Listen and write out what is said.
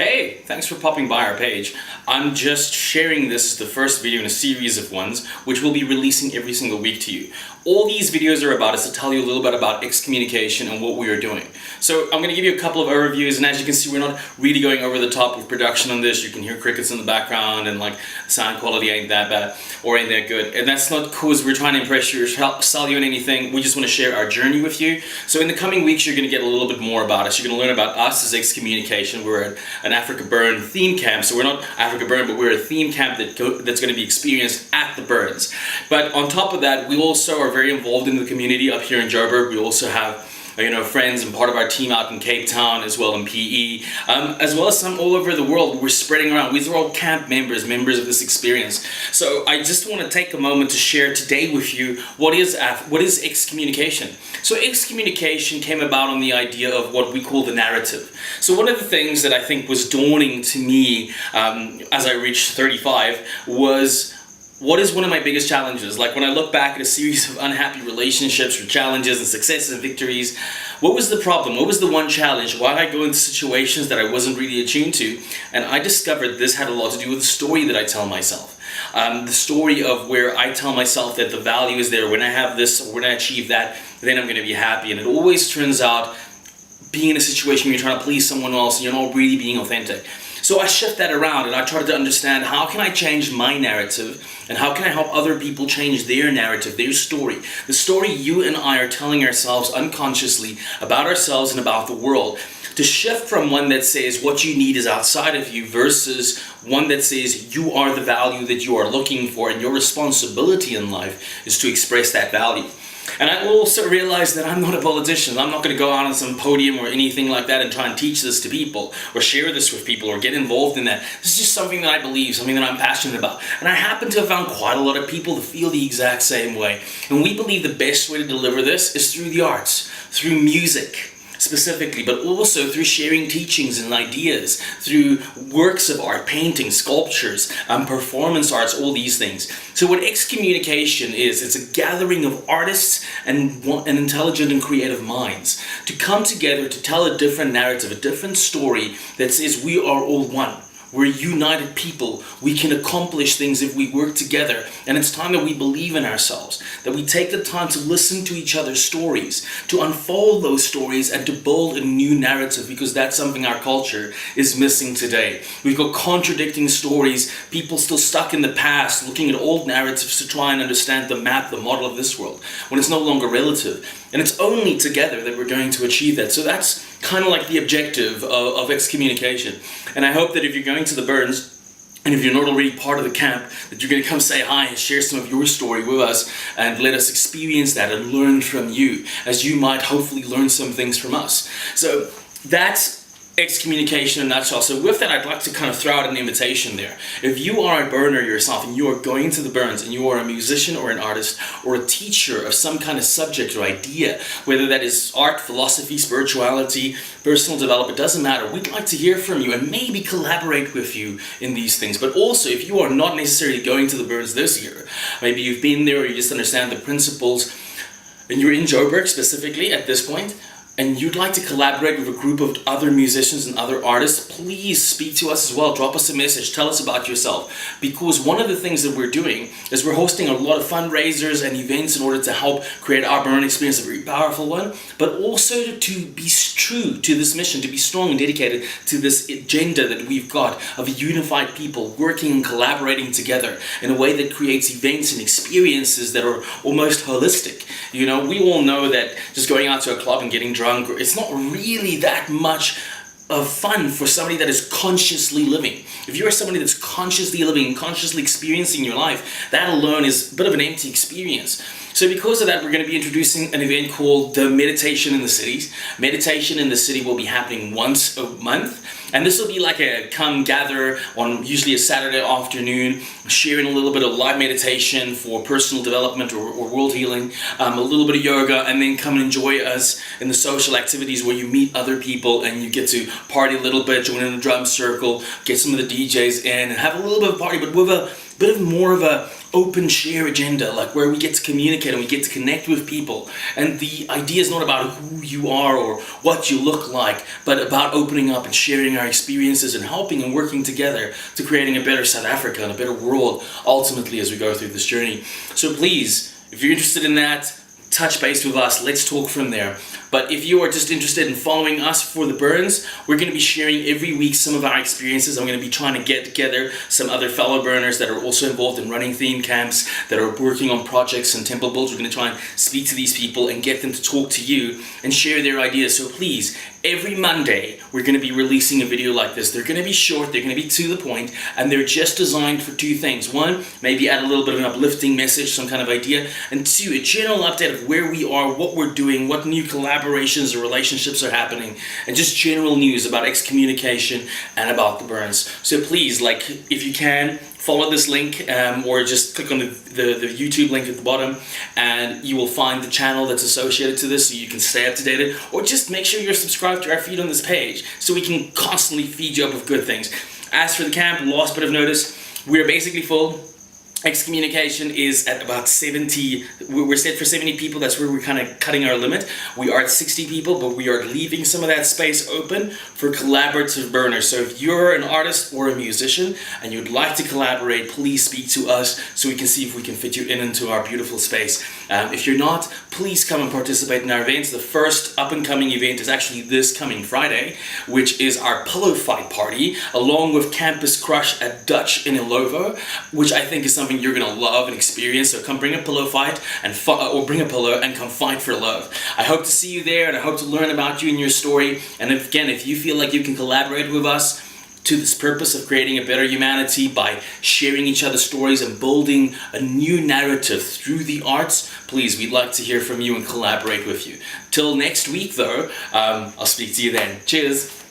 Hey, thanks for popping by our page. I'm just sharing this as the first video in a series of ones, which we'll be releasing every single week to you. All these videos are about is to tell you a little bit about excommunication and what we are doing. So I'm going to give you a couple of overviews, and as you can see, we're not really going over the top with production on this. You can hear crickets in the background, and like sound quality ain't that bad or ain't that good. And that's not because we're trying to impress you or sell you on anything. We just want to share our journey with you. So in the coming weeks, you're going to get a little bit more about us. You're going to learn about us as excommunication. We're at an Afrikaburn theme camp, so we're not Afrikaburn, but we're a theme camp that's going to be experienced at the Burns. But on top of that, we also are very involved in the community up here in Joburg. We also have friends and part of our team out in Cape Town as well in PE, as well as some all over the world. We're spreading around. These are all camp members of this experience. So I just want to take a moment to share today with you what is excommunication. So excommunication came about on the idea of what we call the narrative. So one of the things that I think was dawning to me as I reached 35 was, what is one of my biggest challenges? Like when I look back at a series of unhappy relationships or challenges and successes and victories, what was the problem? What was the one challenge? Why did I go into situations that I wasn't really attuned to? And I discovered this had a lot to do with the story that I tell myself. The story of where I tell myself that the value is there. When I have this, or when I achieve that, then I'm going to be happy. And it always turns out being in a situation where you're trying to please someone else and you're not really being authentic. So I shift that around and I tried to understand, how can I change my narrative and how can I help other people change their narrative, their story, the story you and I are telling ourselves unconsciously about ourselves and about the world, to shift from one that says what you need is outside of you versus one that says you are the value that you are looking for, and your responsibility in life is to express that value. And I also realized that I'm not a politician. I'm not going to go out on some podium or anything like that and try and teach this to people or share this with people or get involved in that. This is just something that I believe, something that I'm passionate about. And I happen to have found quite a lot of people that feel the exact same way. And we believe the best way to deliver this is through the arts, through music specifically, but also through sharing teachings and ideas, through works of art, painting, sculptures, performance arts, all these things. So what excommunication is, it's a gathering of artists and intelligent and creative minds to come together to tell a different narrative, a different story that says we are all one. We're united people. We can accomplish things if we work together. And it's time that we believe in ourselves, that we take the time to listen to each other's stories, to unfold those stories and to build a new narrative, because that's something our culture is missing today. We've got contradicting stories, people still stuck in the past, looking at old narratives to try and understand the map, the model of this world, when it's no longer relative. And it's only together that we're going to achieve that. So that's kind of like the objective of excommunication. And I hope that if you're going to the Burns, and if you're not already part of the camp, that you're going to come say hi and share some of your story with us and let us experience that and learn from you, as you might hopefully learn some things from us. So that's excommunication in a nutshell. So with that, I'd like to kind of throw out an invitation there. If you are a burner yourself and you are going to the Burns and you are a musician or an artist or a teacher of some kind of subject or idea, whether that is art, philosophy, spirituality, personal development, doesn't matter. We'd like to hear from you and maybe collaborate with you in these things. But also, if you are not necessarily going to the Burns this year, maybe you've been there or you just understand the principles and you're in Joburg specifically at this point, and you'd like to collaborate with a group of other musicians and other artists, please speak to us as well. Drop us a message. Tell us about yourself. Because one of the things that we're doing is we're hosting a lot of fundraisers and events in order to help create our burn experience, a very powerful one, but also to be true to this mission, to be strong and dedicated to this agenda that we've got of unified people working and collaborating together in a way that creates events and experiences that are almost holistic. We all know that just going out to a club and getting drunk, it's not really that much of fun for somebody that is consciously living. If you're somebody that's consciously living and consciously experiencing your life, that alone is a bit of an empty experience. So because of that, we're going to be introducing an event called the Meditation in the Cities. Meditation in the City will be happening once a month. And this will be like a come gather on usually a Saturday afternoon, sharing a little bit of live meditation for personal development or world healing, a little bit of yoga, and then come and enjoy us in the social activities where you meet other people and you get to party a little bit, join in a drum circle, get some of the DJs in and have a little bit of party, but with a bit of more of a open share agenda, like where we get to communicate and we get to connect with people. And the idea is not about who you are or what you look like, but about opening up and sharing our experiences and helping and working together to creating a better South Africa and a better world ultimately as we go through this journey. So please, if you're interested in that, touch base with us, let's talk from there. But if you are just interested in following us for the burns, we're going to be sharing every week some of our experiences. I'm going to be trying to get together some other fellow burners that are also involved in running theme camps, that are working on projects and temple builds. We're going to try and speak to these people and get them to talk to you and share their ideas. So please, every Monday, we're going to be releasing a video like this. They're going to be short, they're going to be to the point, and they're just designed for two things. One, maybe add a little bit of an uplifting message, some kind of idea, and two, a general update of where we are, what we're doing, what new collaborations or relationships are happening, and just general news about excommunication and about the burns. So please, like, if you can, follow this link or just click on the YouTube link at the bottom and you will find the channel that's associated to this so you can stay up to date, or just make sure you're subscribed to our feed on this page so we can constantly feed you up with good things. As for the camp, last bit of notice, we're basically full. Excommunication is at about 70, we're set for 70 people, that's where we're kind of cutting our limit. We are at 60 people, but we are leaving some of that space open for collaborative burners. So if you're an artist or a musician and you'd like to collaborate, please speak to us so we can see if we can fit you into our beautiful space. If you're not, please come and participate in our events. The first up-and-coming event is actually this coming Friday, which is our pillow fight party, along with Campus Crush at Dutch in Ilovo, which I think is something you're gonna love and experience. So come bring a pillow fight and or bring a pillow and come fight for love. I hope to see you there, and I hope to learn about you and your story. And again, if you feel like you can collaborate with us to this purpose of creating a better humanity by sharing each other's stories and building a new narrative through the arts, please, we'd like to hear from you and collaborate with you. Till next week though, I'll speak to you then. Cheers.